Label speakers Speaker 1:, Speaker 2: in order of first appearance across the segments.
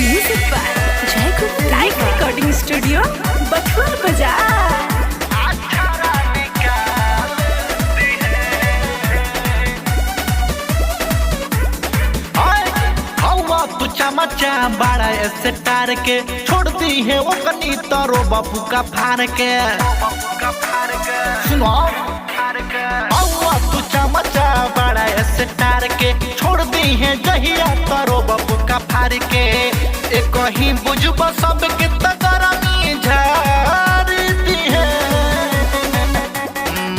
Speaker 1: Music by Jaykul live recording studio Bathua Bazar.
Speaker 2: तू चमचा बड़ा ऐसे तार के छोड़ती है वो कनी तारो बापू का फार के सुनो तू चमचा बड़ा ऐसे तार के छोड़ दी है जहिया तारो बापू का फार के एक ही बुझब सब के तगरमी झारती है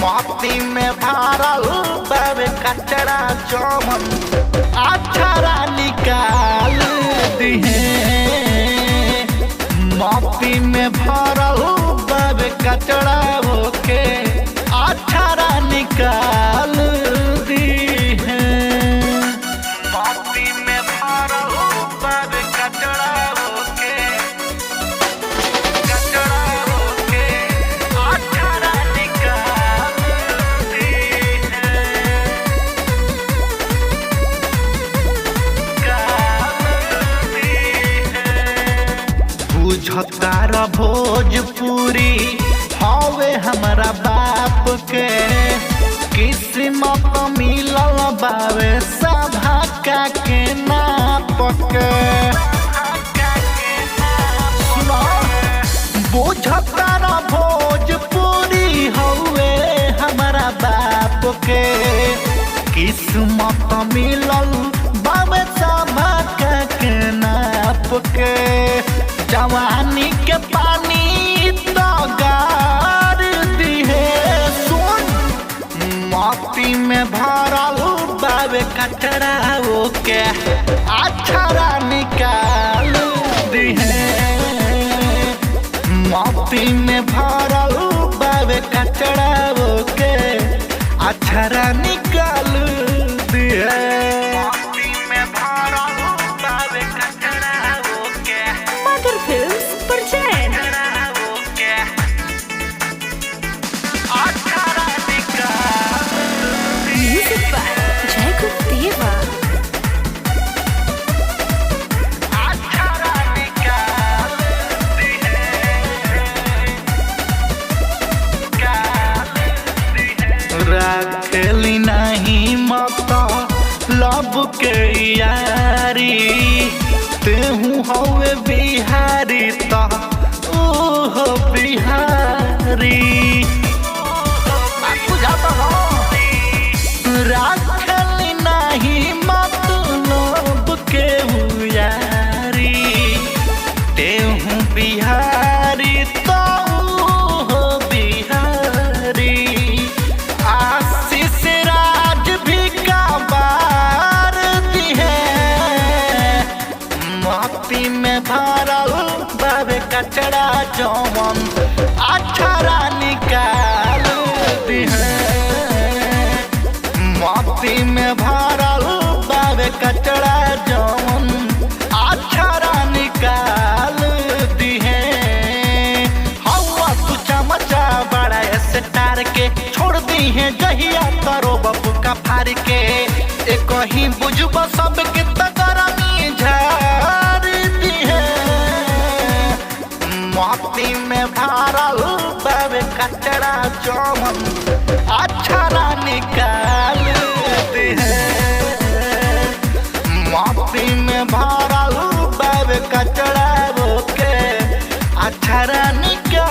Speaker 2: मोती में भारल बाबे कचरा चमन अक्षरा निकाल दी है मोती में भरल बाबे कचरा होके अक्षरा निकाल दी है मोती में भरल बाबे कचरा होके अक्षरा निकाल दी है बुझतार भोजपुरी हवे हमारा बाप के किस्मत मिलल बावे सभा के नाप के सुनो बुझतार भोजपुरी हवे हमारा बाप के किस्मत मिलल बावे सभा के नाप के जवानी के पानी तो गार दी है सुन मोती में भरल बाबे कचरा के अक्षरा निकाल दी है मोती में भरल बाबे कचरा के अक्षरा निकाल दी है
Speaker 1: mother films present music by Jaykul Deva.
Speaker 2: रखली नहीं मत लब के यारी तेहू हवे बिहारी तो ओहो बिहारी रखली नहीं मत लब के यारी तेहू बिहारी तो ओहो बिहारी आशीष राज भी काबार दी है मोती में भरल बाबे कचरा जमन अक्षरा निकाल दी है मोती में भरल बाबे कचरा जमन अक्षरा निकाल दी है हवा तू चमचा बड़ा ऐसे तार के छोड़ दी है जहिया तारो बापू का फार के एक ही बुझब सब के तगरमी झार दी है मोती में भरल बाबे कचरा चमन अक्षरा निकाल दी है मोती में भरल बाबे कचरा के अक्षरा निकाल